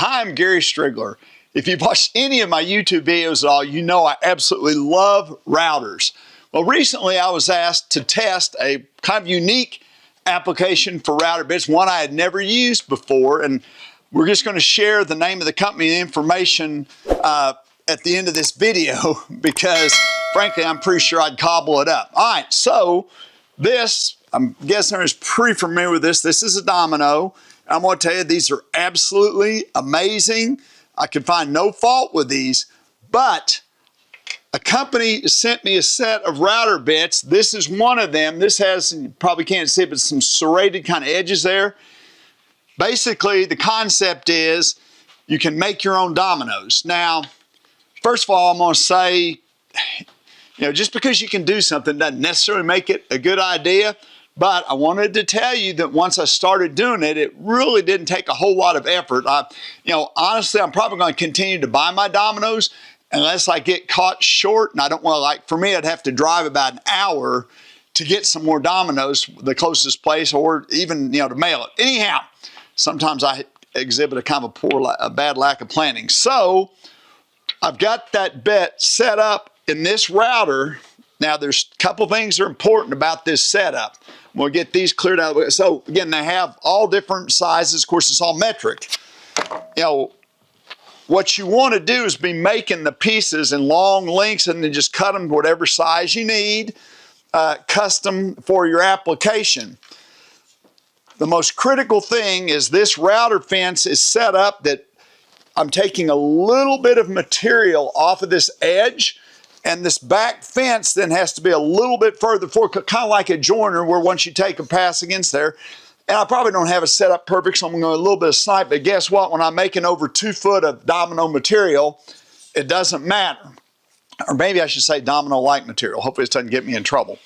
Hi, I'm Gary Striegler. If you've watched any of my YouTube videos at all, you know I absolutely love routers. Well, recently I was asked to test a kind of unique application for router bits, one I had never used before, and we're just going to share the name of the company and information at the end of this video because, frankly, I'm pretty sure I'd cobble it up. All right, so this, I'm guessing everyone's pretty familiar with this. This is a Domino. I'm going to tell you, these are absolutely amazing. I could find no fault with these, but a company sent me a set of router bits. This is one of them. This has, you probably can't see it, but some serrated kind of edges there. Basically, the concept is you can make your own dominoes. Now, first of all, I'm going to say, just because you can do something doesn't necessarily make it a good idea. But I wanted to tell you that once I started doing it, it really didn't take a whole lot of effort. Honestly, I'm probably going to continue to buy my dominoes unless I get caught short. And I don't want to, for me, I'd have to drive about an hour to get some more dominoes, the closest place, or even, to mail it. Anyhow, sometimes I exhibit a kind of a bad lack of planning. So I've got that bit set up in this router. Now, there's a couple things that are important about this setup. We'll get these cleared out of the way. So, again, they have all different sizes. Of course, it's all metric. What you want to do is be making the pieces in long lengths and then just cut them to whatever size you need, custom for your application. The most critical thing is this router fence is set up that I'm taking a little bit of material off of this edge, and this back fence then has to be a little bit further forward, kind of like a joiner where once you take a pass against there, and I probably don't have it set up perfect, so I'm going to go a little bit of snipe, but guess what? When I'm making over 2 foot of domino material, it doesn't matter. Or maybe I should say domino-like material. Hopefully this doesn't get me in trouble.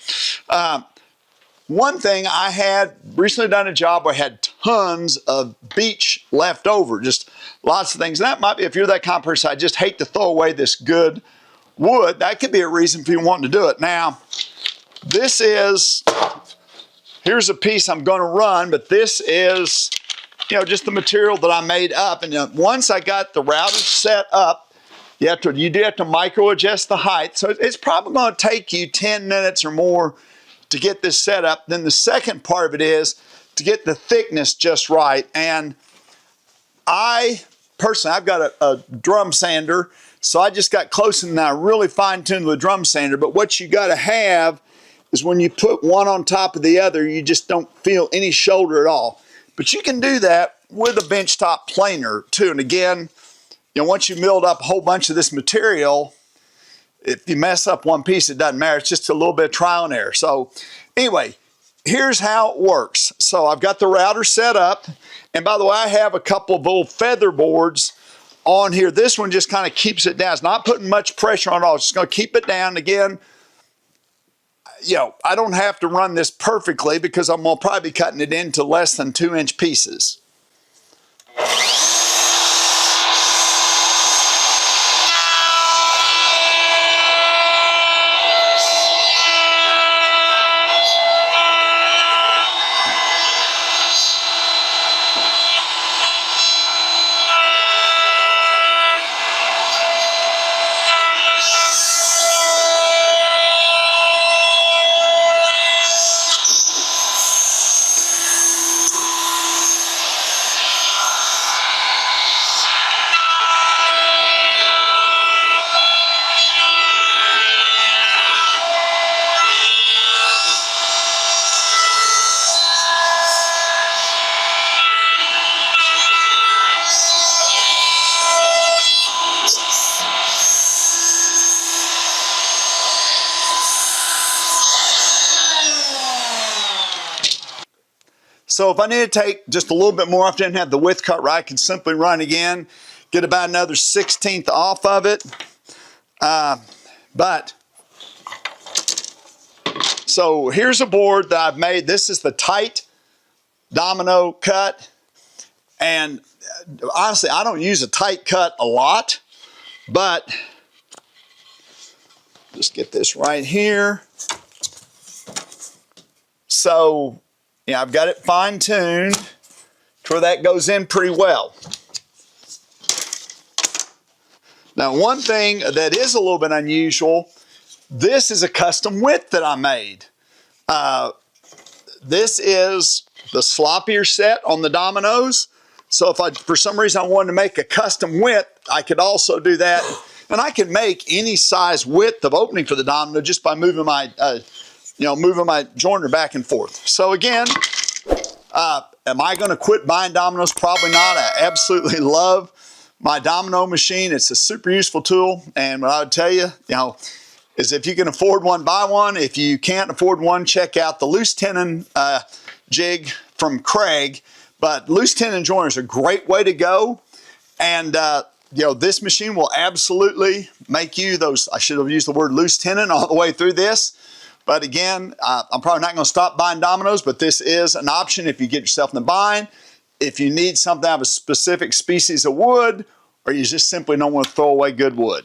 One thing, I had recently done a job where I had tons of beech left over, just lots of things. And that might be, if you're that kind of person, I just hate to throw away this good wood. That could be a reason for you wanting to do it. Now, this is, here's a piece I'm going to run, but this is, just the material that I made up. And once I got the router set up, you do have to micro adjust the height. So it's probably going to take you 10 minutes or more to get this set up. Then the second part of it is to get the thickness just right. And personally, I've got a drum sander, so I just got close and I really fine-tuned the drum sander. But what you got to have is when you put one on top of the other, you just don't feel any shoulder at all. But you can do that with a benchtop planer too. And again, once you milled up a whole bunch of this material, if you mess up one piece, it doesn't matter. It's just a little bit of trial and error. So anyway, here's how it works. So I've got the router set up. And by the way, I have a couple of little feather boards on here. This one just kind of keeps it down. It's not putting much pressure on it at all. It's just going to keep it down. Again, I don't have to run this perfectly because I'm going to probably be cutting it into less than 2-inch pieces. So if I need to take just a little bit more, if I didn't have the width cut right, I can simply run again, get about another 1/16 off of it. So here's a board that I've made. This is the tight domino cut. And honestly, I don't use a tight cut a lot, but just get this right here. So, I've got it fine-tuned to where that goes in pretty well. Now, one thing that is a little bit unusual, this is a custom width that I made. This is the sloppier set on the dominoes. So if I, for some reason, I wanted to make a custom width, I could also do that. And I can make any size width of opening for the domino just by moving my, moving my joiner back and forth. So again, am I going to quit buying dominoes? Probably not. I absolutely love my domino machine. It's a super useful tool. And what I would tell you, is if you can afford one, buy one. If you can't afford one, check out the loose tenon jig from Craig. But loose tenon joiner is a great way to go. And this machine will absolutely make you those, I should have used the word loose tenon all the way through this. But again, I'm probably not going to stop buying dominoes, but this is an option if you get yourself in the bind. If you need something out of a specific species of wood, or you just simply don't want to throw away good wood.